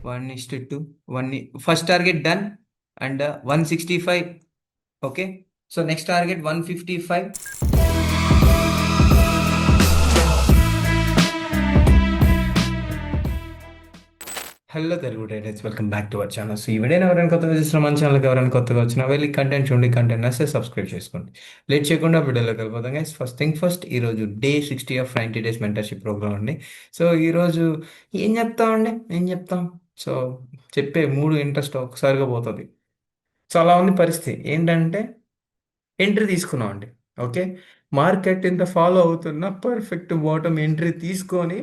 1:2. First target done, and 165. Okay. So next target 155. Hello Telugu traders, welcome back to our channel. So ఈ వీడియోని ఎవరైనా కొత్తగా చూసిన మన ఛానల్కి ఎవరైనా కొత్తగా వచ్చినా వెళ్ళి కంటెంట్ చూడండి, కంటెంట్ వస్తే సబ్స్క్రైబ్ చేసుకోండి. లేట్ చేయకుండా వీడియోలోకి వెళ్ళిపోతాం గైస్. ఫస్ట్ థింగ్ ఫస్ట్, ఈరోజు day 60 of 90 days mentorship programme అండి. సో ఈరోజు ఏం చెప్తాం. సో చెప్పే మూడు ఇంట్రెస్ట్ ఒకసారిగా పోతుంది. సో అలా ఉంది పరిస్థితి. ఏంటంటే ఎంట్రీ తీసుకున్నాం అండి. ఓకే, మార్కెట్ ఇంత ఫాలో అవుతున్న పర్ఫెక్ట్ బాటమ్ ఎంట్రీ తీసుకొని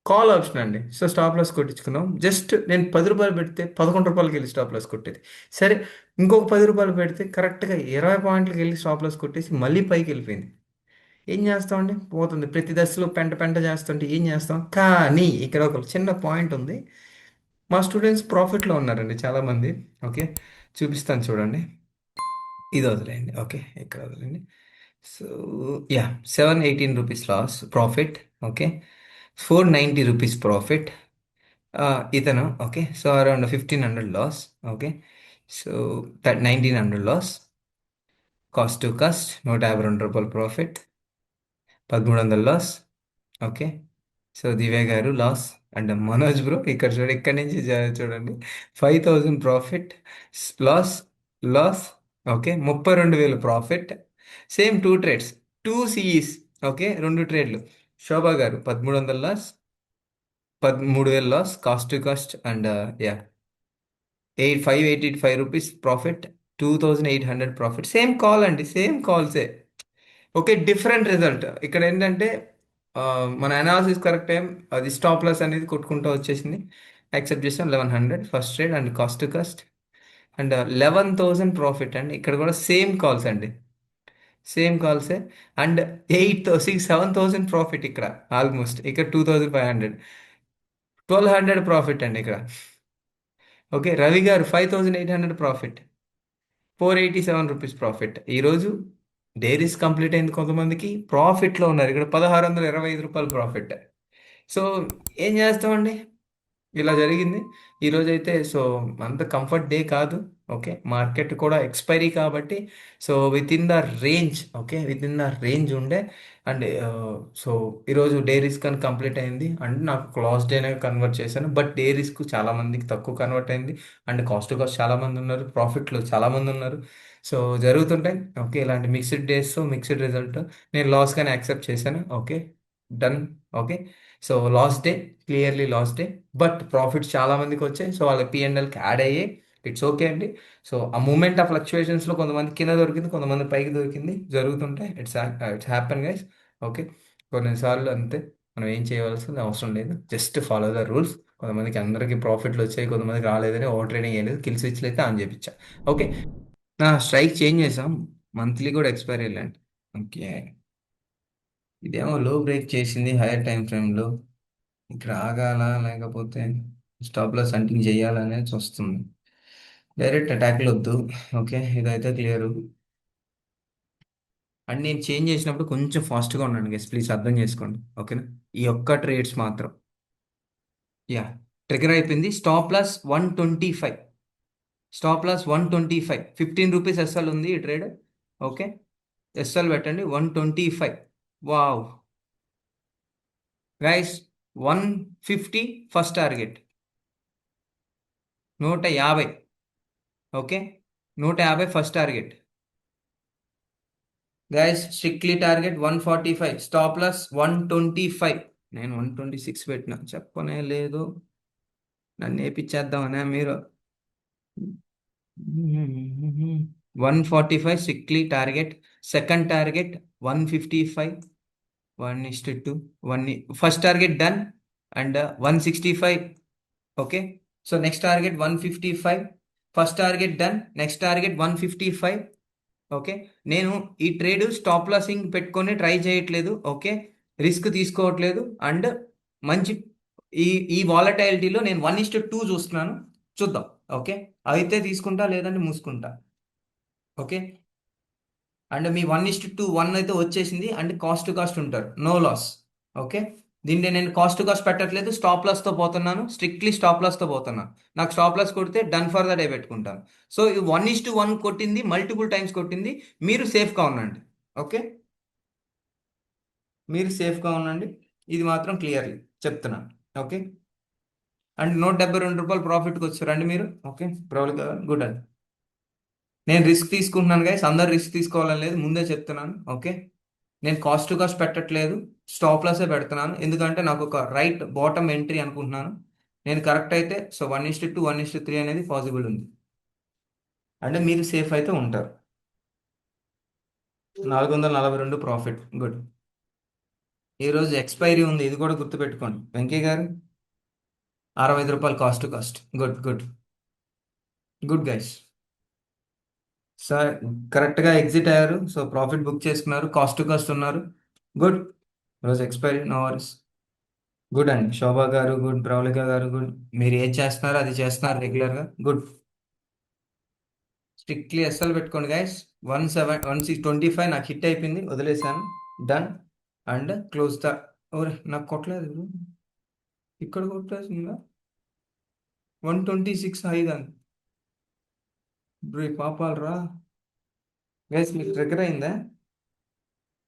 కాల్ ఆప్షన్ అండి. సో స్టాప్ లాస్ కొట్టించుకున్నాం. జస్ట్ నేను రూ. 10 పెడితే రూ. 11కి వెళ్ళి స్టాప్ లాస్ కొట్టేది. సరే, ఇంకొక రూ. 10 పెడితే కరెక్ట్గా 20 పాయింట్లకి వెళ్ళి స్టాప్ లాస్ కొట్టేసి మళ్ళీ పైకి వెళ్ళిపోయింది. ఏం చేస్తామండి, పోతుంది. ప్రతి దశలో పెంట పెంట చేస్తుంటే ఏం చేస్తాం. కానీ ఇక్కడ ఒక చిన్న పాయింట్ ఉంది. మా స్టూడెంట్స్ ప్రాఫిట్లో ఉన్నారండి చాలామంది. ఓకే, చూపిస్తాను చూడండి. ఇది వదిలేయండి. ఓకే, ఇక్కడ వదిలేండి. So yeah, 718 rupees loss profit. Okay, 490 rupees profit. ఇతను okay, so around 1500 loss. Okay, so 1900 loss. Cost to cost రూ. 152 profit. 1300 loss. Okay, so Divya గారు లాస్. అండ్ మనోజ్ బ్రో ఇక్కడ చూడండి, ఇక్కడి నుంచి చూడండి, 5000 profit. Loss, loss. Okay, 32,000 profit. Same two trades, two CEs. Okay, రెండు ట్రేడ్లు. శోభా గారు 1300 loss, 13,000 loss. Cost to cost and yeah, 585 rupees profit. 2800 profit. Same call అండి, సేమ్ కాల్సే. Okay, different result. ఇక్కడ ఏంటంటే మన అనాలిసిస్ కరెక్ట్ టైం, అది స్టాప్ లాస్ అనేది కొట్టుకుంటూ వచ్చేసింది. యాక్సెప్ట్ చేసాం 1100 first trade and cost to cost and 11,000 profit అండి. ఇక్కడ కూడా సేమ్ కాల్స్ అండి, సేమ్ కాల్సే. అండ్ 7,000 ప్రాఫిట్ ఇక్కడ. ఆల్మోస్ట్ ఇక్కడ 2,500, 1,200 ప్రాఫిట్ అండి ఇక్కడ. ఓకే, రవి గారు 5,800 ప్రాఫిట్, 487 రూపీస్ ప్రాఫిట్. ఈరోజు డైరీస్ కంప్లీట్ అయింది. కొంతమందికి ప్రాఫిట్లో ఉన్నారు. ఇక్కడ రూ. 1,625 ప్రాఫిట్. సో ఏం చేస్తామండి, ఇలా జరిగింది ఈరోజు అయితే. సో అంత కంఫర్ట్ డే కాదు. ఓకే, మార్కెట్ కూడా ఎక్స్పైరీ కాబట్టి so with in the range. Okay, with in the range ఉండే. అండ్ సో ఈరోజు డే రిస్క్ అని కంప్లీట్ అయింది. అండ్ నాకు క్లాస్ డేనే కన్వర్ట్ చేశాను, బట్ డే రిస్క్ చాలా మందికి తక్కువ కన్వర్ట్ అయింది. అండ్ కాస్ట్ టు కాస్ట్ చాలా మంది ఉన్నారు, ప్రాఫిట్లో చాలా మంది ఉన్నారు. సో జరుగుతుంటాయి. ఓకే, ఇలాంటి మిక్స్డ్ డేస్, మిక్స్డ్ రిజల్ట్. నేను లాస్ కానీ యాక్సెప్ట్ చేశాను. Okay, done. Okay, so last day, clearly last day. But profits చాలా మందికి వచ్చాయి. సో వాళ్ళ పిఎన్ఎల్కి యాడ్ అయ్యాయి. ఇట్స్ ఓకే అండి. సో ఆ మూమెంట్ ఆఫ్ ఫ్లక్చుయేషన్స్లో కొంతమంది కింద దొరికింది, కొంతమంది పైకి దొరికింది. జరుగుతుంటాయి. It's happen guys. ఓకే, కొన్నిసార్లు అంతే, మనం ఏం చేయవలసింది అవసరం లేదు. Just follow the rules. కొంతమందికి అందరికీ ప్రాఫిట్లు వచ్చాయి, కొంతమందికి రాలేదని ఓవర్ ట్రేడింగ్ చేయలేదు. కిల్ స్విచ్లు అయితే ఆన్ చేయించా. ఓకే, నా స్ట్రైక్ చేంజ్ చేసాం. మంత్లీ కూడా ఎక్స్పైరీ వెళ్ళండి. ఓకే, ఇదేమో లో బ్రేక్ చేసింది హైయర్ టైం ఫ్రేమ్లో. ఇక్కడ ఆగాల, లేకపోతే స్టాప్ లాస్ హంటింగ్ చేయాలనేది వస్తుంది. డైరెక్ట్ అటాక్లు వద్దు. ఓకే, ఇదైతే క్లియర్. అండ్ నేను చేంజ్ చేసినప్పుడు కొంచెం ఫాస్ట్గా ఉన్నాను గెస్, ప్లీజ్ అర్థం చేసుకోండి. ఓకేనా, ఈ ఒక్క ట్రేడ్స్ మాత్రం. యా, ట్రిగర్ అయిపోయింది. Stop loss 125. Stop loss 125, 15 rupees SL ఉంది ఈ ట్రేడ్. ఓకే, ఎస్ఎల్ పెట్టండి 125. Wow guys, 150 first target, 150. ఓకే, 150 first target. Guys strictly target 145. Stop loss 125. నేను 126 పెట్టినా, చెప్పనే లేదు. నన్ను వేపించేద్దామనే మీరు. 145 strictly target. Second target 155. 1:2. One. First target done and 165. Okay, so next target 155. First target done, next target 155. Okay, నేను ఈ ట్రేడ్ స్టాప్ లాసింగ్ పెట్టుకొని ట్రై చేయట్లేదు. ఓకే, రిస్క్ తీసుకోవట్లేదు. అండ్ మంచి ఈ ఈ వాలటైలిటీలో నేను 1:2 చూస్తున్నాను. చూద్దాం. ఓకే, అయితే తీసుకుంటా, లేదంటే మూసుకుంటా. ఓకే, అండ్ మీ 1:2 1 అయితే వచ్చేసింది. అండ్ కాస్ట్ టు కాస్ట్ ఉంటారు, నో లాస్. ఓకే, దీంట్లో నేను కాస్ట్ టు కాస్ట్ పెట్టట్లేదు, స్టాప్ లాస్తో పోతున్నాను, స్ట్రిక్ట్లీ స్టాప్ లాస్తో పోతున్నాను. నాకు స్టాప్ లాస్ కొడితే డన్ ఫర్ ద డే పెట్టుకుంటాను. సో 1:1 కొట్టింది, మల్టిపుల్ టైమ్స్ కొట్టింది. మీరు సేఫ్గా ఉండండి. ఓకే, మీరు సేఫ్గా ఉండండి. ఇది మాత్రం క్లియర్లీ చెప్తున్నాను. ఓకే, అండ్ రూ. 172 ప్రాఫిట్కి వచ్చారండి మీరు. ఓకే, ప్రాబ్లం కదా, గుడ్ అండి. నేను రిస్క్ తీసుకుంటున్నాను గైస్, అందరు రిస్క్ తీసుకోవాలని లేదు, ముందే చెప్తున్నాను. ఓకే, నేను కాస్ట్ టు కాస్ట్ పెట్టట్లేదు, స్టాప్ లాసే పెడుతున్నాను. ఎందుకంటే నాకు ఒక రైట్ బాటమ్ ఎంట్రీ అనుకుంటున్నాను. నేను కరెక్ట్ అయితే సో 1:2 1:3 అనేది పాసిబుల్ ఉంది. అంటే మీరు సేఫ్ అయితే ఉంటారు. 442 ప్రాఫిట్, గుడ్. ఈరోజు ఎక్స్పైరీ ఉంది, ఇది కూడా గుర్తుపెట్టుకోండి వెంకయ్య గారు. రూ. 65 cost to cost, good good. Good guys. Sir కరెక్ట్గా ఎగ్జిట్ అయ్యారు, సో ప్రాఫిట్ బుక్ చేసుకున్నారు, కాస్ట్ టు కాస్ట్ ఉన్నారు. గుడ్. ఈరోజు ఎక్స్పైరీ, నో వరీస్. గుడ్ అండి. శోభా గారు గుడ్, ప్రవళిక గారు గుడ్. మీరు ఏది చేస్తున్నారో అది చేస్తున్నారు రెగ్యులర్గా, గుడ్. స్ట్రిక్ట్లీ ఎస్ఎల్ పెట్టుకోండి గైస్. 17 1625 నాకు హిట్ అయిపోయింది, వదిలేసాను. డన్. And close the. ఓరే నాకు కొట్టలేదు bro. ఇక్కడ కొట్టేసిందా? 126 హై దాన్ని. బ్రో పాపాలు రా. గైస్ మీకు ట్రిగర్ అయిందా?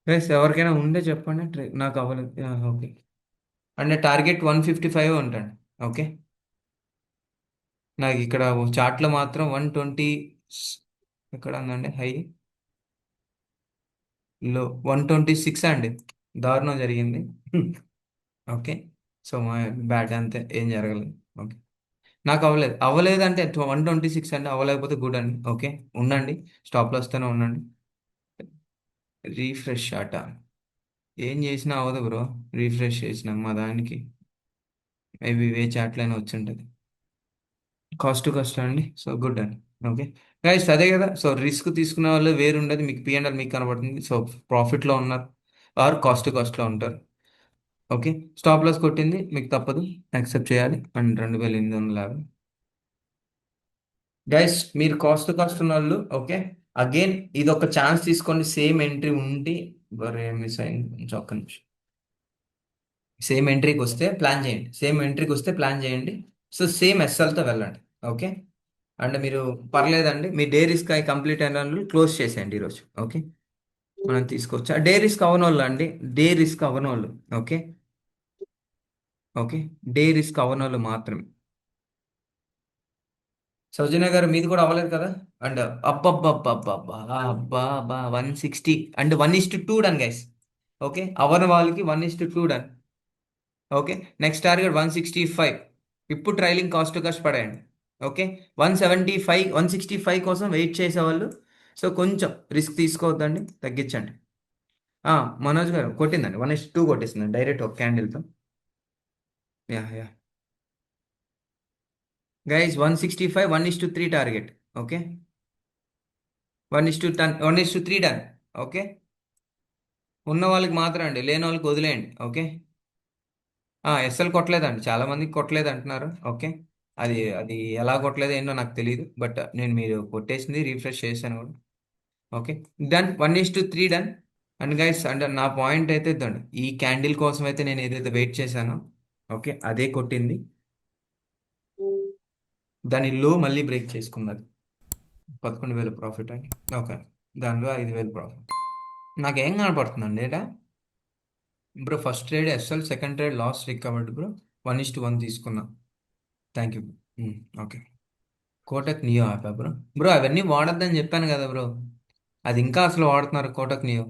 గైస్ ఎవరికైనా ఉండే చెప్పండి, నాకు అవ్వలేదు. ఓకే, అంటే టార్గెట్ 155 ఉంటాండి. ఓకే, నాకు ఇక్కడ చార్ట్లో మాత్రం 120 ఎక్కడ ఉందండి హై, లో 126 అండి. దారుణం జరిగింది. ఓకే, సో మా బ్యాడ్ అంతే, ఏం జరగలేదు. ఓకే, నాకు అవ్వలేదు, అవ్వలేదు అంటే 126 అండి, అవ్వలేకపోతే గుడ్ అండి. ఓకే, ఉండండి, స్టాప్ లాస్తోనే ఉండండి. రీఫ్రెష్ ఆట ఏం చేసినా అవ్వదు బ్రో. రీఫ్రెష్ చేసినాం మా దానికి, మేబీ వే చాట్లైనా వచ్చి ఉంటుంది. కాస్ట్ టు కాస్ట్ అండి, సో గుడ్ అండి. ఓకే గైస్, అదే కదా, సో రిస్క్ తీసుకునే వాళ్ళు వేరు ఉండదు, మీకు పిఎండ్ఎల్ మీకు కనబడుతుంది, సో ప్రాఫిట్లో ఉన్నారు ఆర్ కాస్ట్ టు కాస్ట్లో ఉంటారు. ఓకే, స్టాప్ లాస్ కొట్టింది, మీకు తప్పదు, యాక్సెప్ట్ చేయాలి. అండ్ 2850. గైస్ మీరు కాస్ట్ టు కాస్ట్ ఉన్న వాళ్ళు, ఓకే, అగైన్ ఇది ఒక ఛాన్స్ తీసుకోండి. సేమ్ ఎంట్రీ ఉండి, మిస్ అయింది కొంచెం, ఒక్క నిమిషం. సేమ్ ఎంట్రీకి వస్తే ప్లాన్ చేయండి, సేమ్ ఎంట్రీకి వస్తే ప్లాన్ చేయండి. సో సేమ్ ఎస్ఎల్తో వెళ్ళండి. ఓకే, అంటే మీరు పర్లేదండి, మీ డే రిస్క్ అయి కంప్లీట్ అయిన వాళ్ళు క్లోజ్ చేసేయండి ఈరోజు. ఓకే, మనం తీసుకోవచ్చు డే రిస్క్ అవ్వని వాళ్ళు అండి, డే రిస్క్ అవ్వని వాళ్ళు. ఓకే, ఓకే, డే రిస్క్ అవ్వని వాళ్ళు మాత్రమే. సౌజన్య గారు మీది కూడా అవ్వలేదు కదా? అండ్ అబ్బబ్బబ్బబ్బబ్బా, అబ్బా అబ్బా 160 అండ్ 1:2 డన్ గైస్. ఓకే, అవ్వని వాళ్ళకి 1:2 డన్. Okay, next target 165. ఇప్పుడు ట్రైలింగ్ కాస్ట్ టు కాస్ట్ పడేయండి. ఓకే, 165 కోసం వెయిట్ చేసేవాళ్ళు, సో కొంచెం రిస్క్ తీసుకోవద్దండి, తగ్గించండి. ఆ, మనోజ్ గారు కొట్టిందండి, 1:2 కొట్టేసిందండి డైరెక్ట్ ఒక క్యాండిల్తో. Yeah yeah guys, 165 1:3 target. Okay, 1:3 done. Okay, ఉన్న వాళ్ళకి మాత్రం అండి, లేని వాళ్ళకి వదిలేయండి. ఓకే, ఎస్ఎల్ కొట్టలేదండి, చాలా మందికి కొట్టలేదు అంటున్నారు. ఓకే, అది అది ఎలా కొట్టలేదు ఏంటో నాకు తెలియదు, బట్ నేను మీరు కొట్టేసింది రీఫ్రెష్ చేశాను కూడా. Okay, done. 1:3 done. And guys, అంటే నా పాయింట్ అయితే ఇద్దండి, ఈ క్యాండిల్ కోసం అయితే నేను ఏదైతే వెయిట్ చేశానో, ఓకే, అదే కొట్టింది. దాని లో మళ్ళీ బ్రేక్ చేసుకున్నది. 11,000 ప్రాఫిట్ అండి. ఓకే, దానిలో 5,000 ప్రాఫిట్. నాకేం కనపడుతుందండి data? Bro first trade SL, second trade loss recovered bro. 1:1 తీసుకున్నా. Thank you. Okay, Kotak Neo app bro. Bro అవన్నీ వాడొద్దని చెప్పాను కదా బ్రో, అది ఇంకా అసలు వాడుతున్నారు కోటక్ నియో.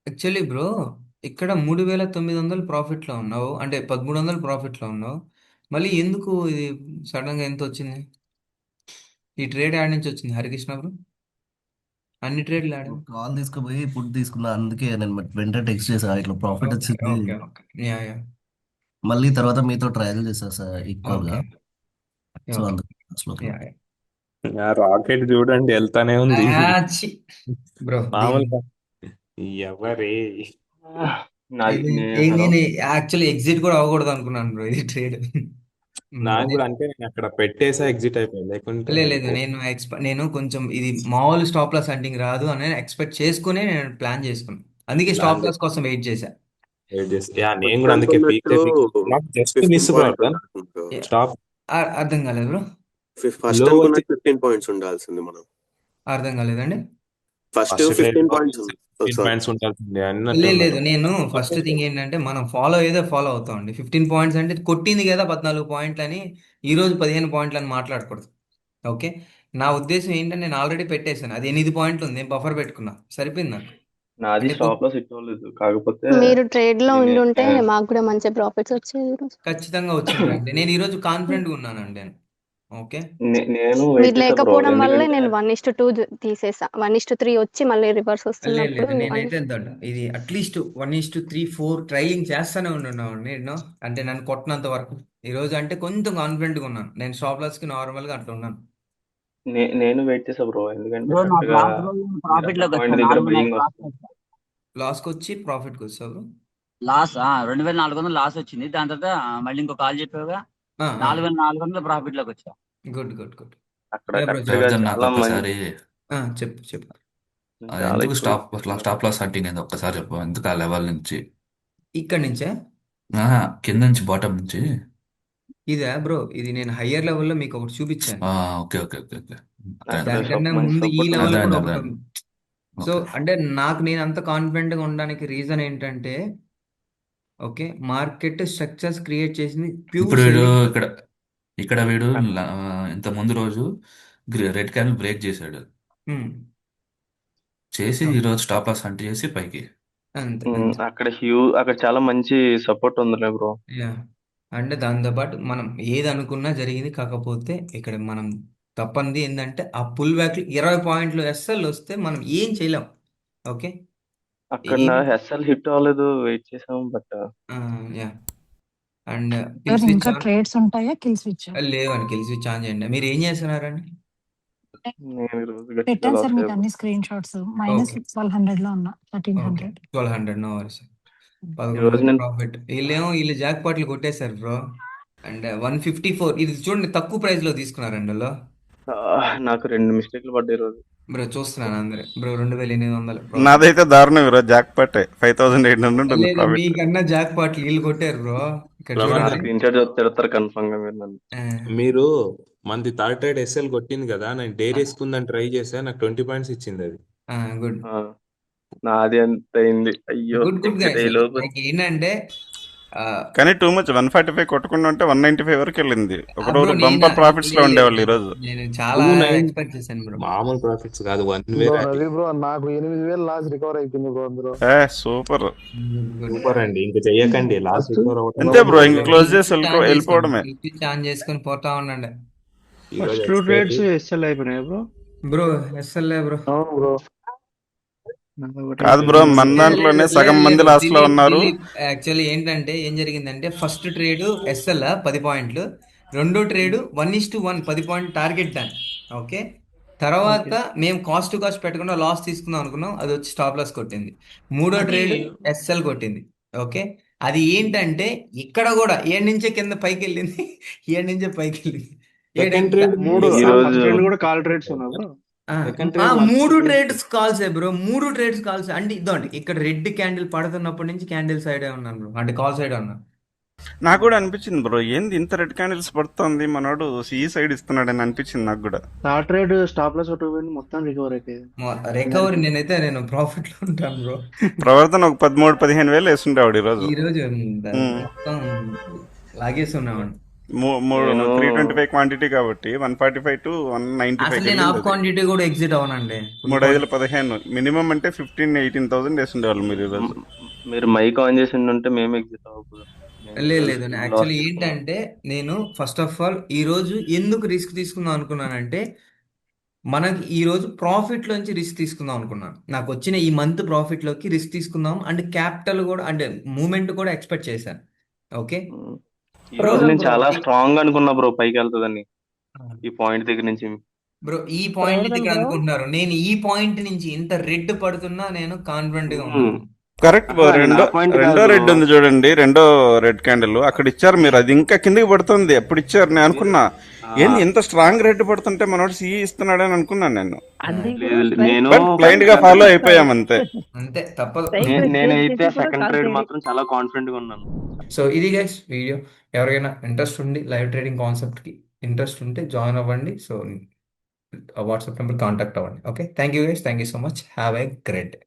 యాక్చువల్లీ బ్రో, ఇక్కడ 3,900 ప్రాఫిట్లో ఉన్నావు, అంటే 1,300 ప్రాఫిట్లో ఉన్నావు. మళ్ళీ ఎందుకు ఇది సడన్గా ఎంత వచ్చింది? ఈ ట్రేడ్ యాడ్ నుంచి వచ్చింది హరికృష్ణ బ్రో, అన్ని ట్రేడ్లు యాడ్. కాల్ తీసుకుపోయి ఫుడ్ తీసుకున్నా, అందుకే నేను వెంటనే టెక్స్ట్ చేసా ఇట్లా ప్రాఫిట్ ఓకే వచ్చింది. ఓకే ఓకే, యా యా, మళ్ళీ తర్వాత మీతో ట్రయల్ చేసా సార్ ఈక్వల్ గా. ఓకే సో ఓకే, అందుకే అసలు యా యా. ఆ రాకెట్ చూడండి వెళ్తానే ఉంది. బ్రో దీని మామూలుగా ఎవరే ఇది హలో. నేను యాక్చువల్లీ ఎగ్జిట్ కూడా అవ్వకూడదు అనుకున్నాను బ్రో, ఇది ట్రేడ్. నాకు అదే, కూడా అంటే నేను అక్కడ పెట్టేసా ఎగ్జిట్ అయిపోయింది, లేకుంటే లేదు నేను కొంచెం ఇది మామూలు స్టాప్ లాస్ హంటింగ్ రాదు అని ఎక్స్పెక్ట్ చేసుకుని నేను ప్లాన్ చేసుకున్నాను, అందుకే ప్లాన్ స్టాప్ లాస్ కోసం వెయిట్ చేశా. వెయిట్ చేసి యా నేను ఫస్ట్ కూడా అందుకే పీక్ అనుకున్నట్టు నాకు జస్ట్ 15 మిస్ పాయింట్స్ బ్రో ఉండాల్సింది బ్రో. స్టాప్ అర్థం కాలేదు బ్రో. ఫస్ట్ లో వచ్చి అనుకున్నట్టు 15 పాయింట్స్ ఉండాల్సింది మనం. అర్థం కాలేదండి. ఫస్ట్ ఫస్ట్ ట్రేడ్ 15 లో పాయింట్స్ 16 సారీ. పాయింట్స్ ఉండాల్సిందే అన్నట్టు లేదు ఉన్నారు. లేదు, నేను ఫస్ట్ థింగ్ ఏంటంటే మనం ఫాలో ఏదో ఫాలో అవుతామండి. 15 పాయింట్స్ అంటే కొట్టింది కదా 14 పాయింట్లు అని ఈ రోజు 15 పాయింట్లు అని మాట్లాడకూడదు. ఓకే, నా ఉద్దేశం ఏంటంటే నేను ఆల్రెడీ పెట్టేశాను. అది 8 పాయింట్లు ఉంది, నేను బఫర్ పెట్టుకున్నా, సరిపోయింది నాకు. నాది అంటే స్టాప్ లాస్ హిట్ అవ్వలేదు, కాకపోతే మీరు ట్రేడ్ లో నేనే ఉండుంటే మాకు కూడా మంచి ప్రాఫిట్స్ వచ్చేది ఈరోజు. ఖచ్చితంగా వచ్చిండ్రండి. నేను ఈరోజు కాన్ఫిడెంట్గా ఉన్నానండి నేను. ఓకే, నేను మీరు వెయిట్ చేసా బ్రో, లేకపోవడం వల్లే ఎందుకంటే నేను 1:2 తీసేసా. 1:3 వచ్చి మళ్ళీ రివర్స్ లేదు వస్తున్నప్పుడు లేదు, నేనైతే ఇది అట్లీస్ట్ 1:3-4 ట్రైలింగ్ చేస్తానే ఉన్నాను నేను. అంటే నన్ను కొట్టినంత వరకు ఈ రోజు అంటే కొంచెం కాన్ఫిడెంట్గా ఉన్నాను. నేను స్టాప్ లాస్కి నార్మల్గా అట్లా ఉన్నాను. నేను వెయిట్ చేసా బ్రో, ఎందుకంటే బ్రో నాకు కరెక్ట్ గా లాస్ట్ రోజు మీరు ప్రాఫిట్ అన్న లోకి పాయింట్ వచ్చా దగ్గర 4,400 బయింగ్ లాస్ వస్తుంది. వచ్చా. లాస్కి వచ్చి ప్రాఫిట్కి వచ్చావు. లాస్ 2,400 లాస్ వచ్చింది. దాని తర్వాత మళ్ళీ ఇంకో కాల్ చెప్పావుగా 4,400 ప్రాఫిట్ లోకి వచ్చా. Good good good. అక్కడ బ్రో కరెక్ట్ గా జనార్దన్ నాకు చాలా ఒక్కసారి చెప్పు చెప్పు. అది చాలా ఎందుకు ఎక్కువ స్టాప్ లాస్ హంటింగ్ ఏంది ఒక్కసారి చెప్పు. ఎందుకు ఆ లెవెల్ నుంచి ఇక్కడి నుంచే కింద నుంచి బాటమ్ నుంచి? ఇదే బ్రో, ఇది నేను హయ్యర్ లెవెల్లో మీకు ఒకటి చూపించాను. Okay okay okay okay. అక్కడ దానికన్నా మంచి ముందు ఈ సపోర్ట్ లెవెల్ కూడా అర్థమైంది ఒకటి అర్థమైంది. ఉంది. సో ఓకే అంటే నేను అంత కాన్ఫిడెంట్గా ఉండడానికి రీజన్ ఏంటంటే, ఓకే, మార్కెట్ స్ట్రక్చర్స్ క్రియేట్ చేసింది ప్యూర్ ఇప్పుడు వీడు సెల్లింగ్. ఇక్కడ వీడు ఇంత ముందు రోజు రెడ్ క్యాండిల్ బ్రేక్ చేశాడు. చేసి ఈరోజు స్టాప్ లాస్ హంట్ చేసి పైకి. అంతే అంతే. అక్కడ చాలా మంచి సపోర్ట్ ఉందిలే బ్రో. యా, అంటే దాంతోపాటు మనం ఏది అనుకున్నా జరిగింది. కాకపోతే ఇక్కడ మనం తప్పనిది ఏంటంటే ఆ పుల్ బ్యాక్ 20 పాయింట్లు ఎస్ఎల్ వస్తే మనం ఏం చేయలేం. ఓకే, అక్కడ ఏం నా ఎస్ఎల్ హిట్ అవ్వలేదు, వెయిట్ చేసాం but yeah. And kill switch ఇంకా ఆన్ ట్రేడ్స్ ఉంటాయా కిల్ స్విచ్? లేవండి. కిల్ స్విచ్ ఆన్ చేయండి. మీరు ఏం చేస్తున్నారండి? నేను ఈ రోజు గట్టిగా పెట్టాను లాస్ సార్ మీకు అయ్యాను. అన్ని స్క్రీన్ షాట్స్. -1200 లో ఉన్నా, ఓకే, 1300. 1200 no worries. ఈ రోజు 1100 నేను ప్రాఫిట్. వీళ్ళు జాక్ పాట్లు కొట్టేశారు బ్రో. అండ్ 154 ఇది చూడండి, తక్కువ ప్రైస్ లో తీసుకున్నారండి వాళ్ళు. నాకు 2 మిస్టేక్లు పడ్డాయి ఈ రోజు. బ్రో చూస్తున్నాను అందరు బ్రో 2800 ప్రాఫిట్. నాదైతే దారుణం ఈరోజు జాక్ పట్టే 5,800 ఉంటుంది లేదు, ప్రాఫిట్. మీకన్నా జాక్ పాట్లు వీళ్ళు కొట్టారు బ్రో. ఇక్కడ ప్రభాస్ చూడండి. స్క్రీన్ షాట్ తిడతారు కన్ఫర్మ్ గా మీరు నన్ను. మీరు మంది థర్డ్ ట్రేడ్ ఎస్ఎల్ కొట్టింది కదా, నేను డైరీ వేసుకుందని ట్రై చేసా, నాకు 20 పాయింట్స్ ఇచ్చింది అది. గుడ్ ఆ, నాది ఎంత అయింది, అయ్యో గుడ్ గుడ్ ఎగ్జిట్ గైస్. అయ్యే లోపు. లైక్ ఏంటంటే కానీ టూ మచ్ 145 కొట్టుకుంటూ ఉంటే 195 వరకు వెళ్ళింది. ఒక బ్రో రోజు బంపర్ ప్రాఫిట్స్ లో ఉండేవాళ్ళు ఈ రోజు. నేను చాలా 29 ఎక్స్పెక్ట్ చేశాను బ్రో. మామూలు ప్రాఫిట్స్ కాదు, 1 వే రవి బ్రో నాకు 8,000 లాస్ రికవర్ అయిపోయింది బ్రో అందులో. సూపర్. సూపర్ అండి, ఇంకా చెయ్యకండి లాస్ట్ రికవర్ అంతే బ్రో, ఇంక అవ్వటం. క్లోజ్ చేసి వెళ్ళిపోవడమే. ఆన్ చేసుకొని పోతా ఉండండి ఈరోజు టూ ట్రేడ్స్ expiry. ఎస్ఎల్ అయిపోయినాయి బ్రో. బ్రో. SLA bro. అవును బ్రో. కాదు బ్రో, మన దాంట్లోనే సగం మంది లాస్ట్ లో ఉన్నారు. యాక్చువల్లీ ఏంటంటే ఏం జరిగిందంటే ఫస్ట్ ట్రేడ్ ఎస్ఎల్ 10 పాయింట్లు, రెండో ట్రేడ్ 1:1 10 పాయింట్ టార్గెట్ దాన్. ఓకే, తర్వాత మేము కాస్ట్ టు కాస్ట్ పెట్టకుండా లాస్ తీసుకుందాం అనుకున్నాం, అది వచ్చి స్టాప్ లాస్ కొట్టింది. మూడో ట్రేడ్ ఎస్ఎల్ కొట్టింది. ఓకే, అది ఏంటంటే ఇక్కడ కూడా 7 నుంచే కింద పైకి వెళ్ళింది, 7 నుంచే పైకి వెళ్ళింది. సెకండ్ ట్రేడ్ మూడు ఈ రోజు ఫస్ట్ ట్రేడ్ కూడా కాల్ ట్రేడ్స్ ఉన్నా bro. Second trade 3 trades calls bro, 3 trades calls. అంటే ఇదండి, ఇక్కడ రెడ్ క్యాండిల్ పడుతున్నప్పటి నుంచి క్యాండిల్ సైడే ఉన్నాను బ్రో, అంటే కాల్ సైడ్ ఉన్నా. నాకు కూడా అనిపించింది బ్రో, ఏంది ఇంత రెడ్ క్యాండిల్స్ పడుతుంది, మనోడు సిఈ సైడ్ ఇస్తున్నాడు అని అనిపించింది నాకు కూడా. థర్డ్ ట్రేడ్ స్టాప్ లాస్ ఒకటి పోయింది, మొత్తం రికవర్ అయిపోయింది. రికవరీ నేను ప్రాఫిట్ లో ఉంటాను బ్రో. ప్రవర్తన ఒక 13-15 వేలు వేస్తుండేవాడు ఈ రోజు. ఈ రోజు మొత్తం లాగేస్తున్నామండి. 325 క్వాంటిటీ కాబట్టి 145 to అసలు 195 నేను ఆఫ్ క్వాంటిటీ కూడా ఎగ్జిట్ అవనండి. 3,515 మినిమం అంటే 15,000-18,000 వేస్తుండేవాళ్ళు మీరు ఈ రోజు. మీరు మైక్ ఆన్ చేసి ఉంటే మేము ఎగ్జిట్ అవ్వకూడదు. లేదు యాక్చువల్లీ ఏంటంటే నేను ఫస్ట్ ఆఫ్ ఆల్ ఈ రోజు ఎందుకు రిస్క్ తీసుకుందాం అనుకున్నానంటే, మనకి ఈ రోజు ప్రాఫిట్ లోంచి రిస్క్ తీసుకుందాం అనుకున్నాను. నాకు వచ్చిన ఈ మంత్ ప్రాఫిట్ లోకి రిస్క్ తీసుకుందాం, అంటే క్యాపిటల్ కూడా అంటే మూమెంట్ కూడా ఎక్స్పెక్ట్ చేశాను. ఓకే ఈ రోజు నేను చాలా స్ట్రాంగ్ అనుకున్నా బ్రో పైకి వెళ్తుందని, ఆ. ఈ పాయింట్ దగ్గర నుంచి. బ్రో ఈ పాయింట్ Private ఇక్కడ bro. అనుకుంటున్నారు, నేను ఈ పాయింట్ నుంచి ఇంత రెడ్ పడుతున్నా నేను కాన్ఫిడెంట్ గా ఉన్నాను. Correct bro. అది నా పాయింట్ కాదు రెండో బ్రో. రెడ్ ఉంది చూడండి, రెండో రెడ్ క్యాండిల్ అక్కడ ఇచ్చారు మీరు, అది ఇంకా కిందకి పడుతుంది. ఎప్పుడు ఇచ్చారు నేను అనుకున్నా, ఏంది ఇంత స్ట్రాంగ్ రెడ్ పడుతుంటే మనోడు సిఈ ఇస్తున్నాడని అనుకున్నాను నేను. లేదు, నేను బట్ బ్లైండ్ గా ఫాలో అయిపోయాం అంతే. అంతే, తప్పదు. నేనైతే సెకండ్ ట్రేడ్ మాత్రం చాలా కాన్ఫిడెంట్ గా ఉన్నాను. సో ఇది గైస్ వీడియో. ఎవరికైనా ఇంట్రెస్ట్ ఉండి లైవ్ ట్రేడింగ్ కాన్సెప్ట్కి ఇంట్రెస్ట్ ఉంటే జాయిన్ అవ్వండి. సో వాట్సాప్ నెంబర్ కాంటాక్ట్ అవ్వండి. Okay, thank you guys, thank you so much, have a great day.